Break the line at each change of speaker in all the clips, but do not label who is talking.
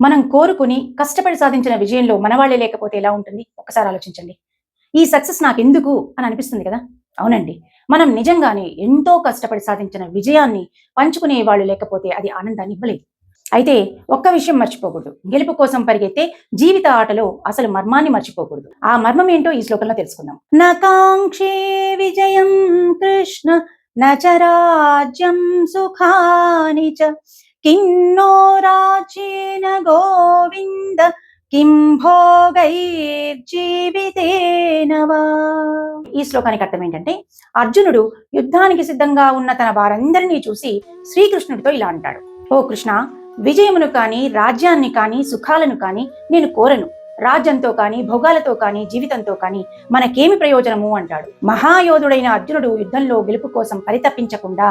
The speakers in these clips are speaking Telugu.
మనం కోరుకుని కష్టపడి సాధించిన విజయంలో మనవాళ్లే లేకపోతే ఎలా ఉంటుంది? ఒక్కసారి ఆలోచించండి. ఈ సక్సెస్ నాకెందుకు అని అనిపిస్తుంది కదా! అవునండి. మనం నిజంగానే ఎంతో కష్టపడి సాధించిన విజయాన్ని పంచుకునే వాళ్ళు లేకపోతే అది ఆనందాన్ని ఇవ్వలేదు. అయితే ఒక్క విషయం మర్చిపోకూడదు. గెలుపు కోసం పరిగెత్తే జీవిత ఆటలో అసలు మర్మాన్ని మర్చిపోకూడదు. ఆ మర్మం ఏంటో ఈ శ్లోకంలో తెలుసుకుందాం. నకాంక్షే విజయం కృష్ణ నచ రాజ్యం సుఖాని చ కిన్నో రాజ్యేన గోవింద కిం భోగైర్జీవితేన వా. ఈ శ్లోకానికి అర్థం ఏంటంటే, అర్జునుడు యుద్ధానికి సిద్ధంగా ఉన్న తన వారందరినీ చూసి శ్రీకృష్ణుడితో ఇలా అంటాడు. ఓ కృష్ణ, విజయమును కానీ రాజ్యాన్ని కానీ సుఖాలను కానీ నేను కోరను. రాజ్యంతో కానీ భోగాలతో కానీ జీవితంతో కానీ మనకేమి ప్రయోజనము అంటాడు. మహాయోధుడైన అర్జునుడు యుద్ధంలో గెలుపు కోసం పరితపించకుండా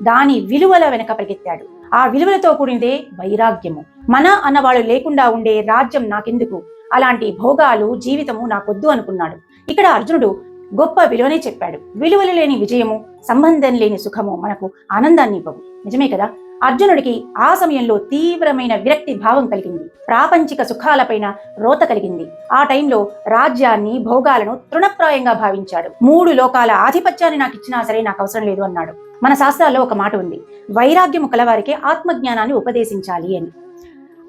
దాని విలువల వెనక పరిగెత్తాడు. ఆ విలువలతో కూడినదే వైరాగ్యము. మన అన్నవాళ్ళు లేకుండా ఉండే రాజ్యం నాకెందుకు, అలాంటి భోగాలు జీవితము నాకొద్దు అనుకున్నాడు. ఇక్కడ అర్జునుడు గొప్ప విలువనే చెప్పాడు. విలువలు లేని విజయము, సంబంధం లేని సుఖము మనకు ఆనందాన్ని ఇవ్వవు. నిజమే కదా? అర్జునుడికి ఆ సమయంలో తీవ్రమైన విరక్తి భావం కలిగింది. ప్రాపంచిక సుఖాలపైన రోత కలిగింది. ఆ టైంలో రాజ్యాన్ని భోగాలను తృణప్రాయంగా భావించాడు. 3 లోకాల ఆధిపత్యాన్ని నాకు ఇచ్చినా సరే నాకు అవసరం లేదు అన్నాడు. మన శాస్త్రాల్లో ఒక మాట ఉంది, వైరాగ్యము కలవారికి ఆత్మజ్ఞానాన్ని ఉపదేశించాలి అని.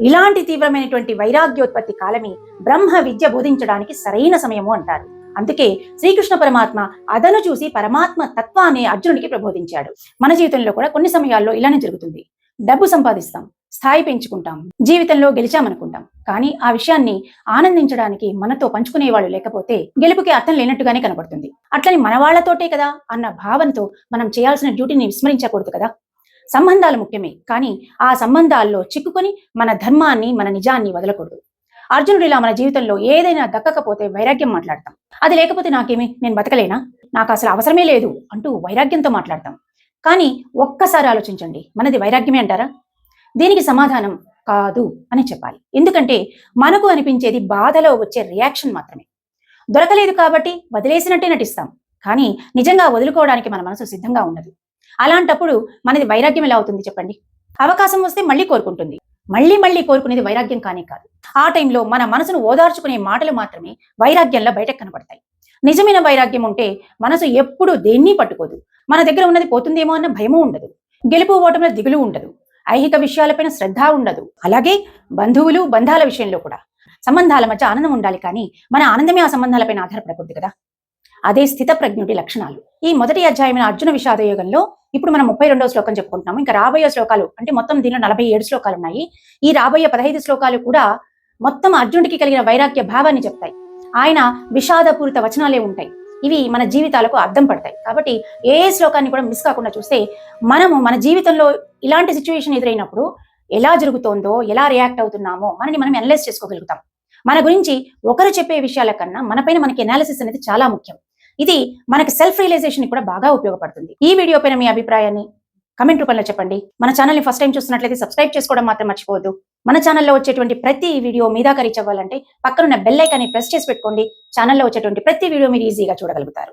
ఇలాంటి తీవ్రమైనటువంటి వైరాగ్యోత్పత్తి కాలమే బ్రహ్మ విద్య బోధించడానికి సరైన సమయము అంటారు. అందుకే శ్రీకృష్ణ పరమాత్మ అదను చూసి పరమాత్మ తత్వాన్ని అర్జునుడికి ప్రబోధించాడు. మన జీవితంలో కూడా కొన్ని సమయాల్లో ఇలానే జరుగుతుంది. డబ్బు సంపాదిస్తాం, స్థాయి పెంచుకుంటాం, జీవితంలో గెలిచామనుకుంటాం. కానీ ఆ విషయాన్ని ఆనందించడానికి మనతో పంచుకునేవాళ్ళు లేకపోతే గెలుపుకి అర్థం లేనట్టుగానే కనబడుతుంది. అట్లని మన వాళ్లతోటే కదా అన్న భావనతో మనం చేయాల్సిన డ్యూటీని విస్మరించకూడదు కదా. సంబంధాలు ముఖ్యమే, కానీ ఆ సంబంధాల్లో చిక్కుకొని మన ధర్మాన్ని, మన నిజాన్ని వదలకూడదు. అర్జునుడు ఇలా మన జీవితంలో ఏదైనా దక్కకపోతే వైరాగ్యం మాట్లాడతాం. అది లేకపోతే నాకేమి, నేను బతకలేనా, నాకు అసలు అవసరమే లేదు అంటూ వైరాగ్యంతో మాట్లాడతాం. కానీ ఒక్కసారి ఆలోచించండి, మనది వైరాగ్యమే అంటారా? దీనికి సమాధానం కాదు అని చెప్పాలి. ఎందుకంటే మనకు అనిపించేది బాధలో వచ్చే రియాక్షన్ మాత్రమే. దొరకలేదు కాబట్టి వదిలేసినట్టే నటిస్తాం, కానీ నిజంగా వదులుకోవడానికి మన మనసు సిద్ధంగా ఉండదు. అలాంటప్పుడు మనది వైరాగ్యం ఎలా అవుతుంది చెప్పండి? అవకాశం వస్తే మళ్ళీ కోరుకుంటుంది. మళ్ళీ కోరుకునేది వైరాగ్యం కానే కాదు. ఆ టైంలో మన మనసును ఓదార్చుకునే మాటలు మాత్రమే వైరాగ్యంలో బయటకు కనబడతాయి. నిజమైన వైరాగ్యం ఉంటే మనసు ఎప్పుడూ దేన్ని పట్టుకోదు. మన దగ్గర ఉన్నది పోతుందేమో అన్న భయము ఉండదు. గెలుపు ఓటముల దిగులు ఉండదు. ఐహిక విషయాలపైన శ్రద్ధ ఉండదు. అలాగే బంధువులు బంధాల విషయంలో కూడా సంబంధాల మధ్య ఆనందం ఉండాలి, కానీ మన ఆనందమే ఆ సంబంధాలపైన ఆధారపడకూడదు కదా. అదే స్థిత ప్రజ్ఞుడి లక్షణాలు. ఈ మొదటి అధ్యాయమైన అర్జున విషాదయోగంలో ఇప్పుడు మనం 32వ శ్లోకం చెప్పుకుంటున్నాము. ఇంకా రాబోయే శ్లోకాలు అంటే మొత్తం దీనిలో 47 శ్లోకాలు ఉన్నాయి. ఈ రాబోయే 15 శ్లోకాలు కూడా మొత్తం అర్జునుడికి కలిగిన వైరాగ్య భావాన్ని చెప్తాయి. ఆయన విషాదపూరిత వచనాలే ఉంటాయి. ఇవి మన జీవితాలకు అర్థం పడతాయి. కాబట్టి ఏ శ్లోకాన్ని కూడా మిస్ కాకుండా చూస్తే మనము మన జీవితంలో ఇలాంటి సిచ్యువేషన్ ఎదురైనప్పుడు ఎలా జరుగుతోందో, ఎలా రియాక్ట్ అవుతున్నామో మనని మనం అనలైజ్ చేసుకోగలుగుతాం. మన గురించి ఒకరు చెప్పే విషయాల కన్నా మనపైన మనకి అనాలిసిస్ అనేది చాలా ముఖ్యం. ఇది మనకి సెల్ఫ్ రియలైజేషన్ కూడా బాగా ఉపయోగపడుతుంది. ఈ వీడియో పైన మీ అభిప్రాయాన్ని కమెంట్ రూపంలో చెప్పండి. మన ఛానల్ని ఫస్ట్ టైం చూస్తున్నట్లయితే సబ్స్క్రైబ్ చేసుకోవడం మాత్రం మర్చిపోవద్దు. మన ఛానల్లో వచ్చేటువంటి ప్రతి వీడియో మీ దాకా రీచ్ అవ్వాలంటే పక్కనున్న బెల్ ఐకాన్ని ప్రెస్ చేసి పెట్టుకోండి. ఛానల్లో వచ్చేటువంటి ప్రతి వీడియో మీరు ఈజీగా చూడగలుగుతారు.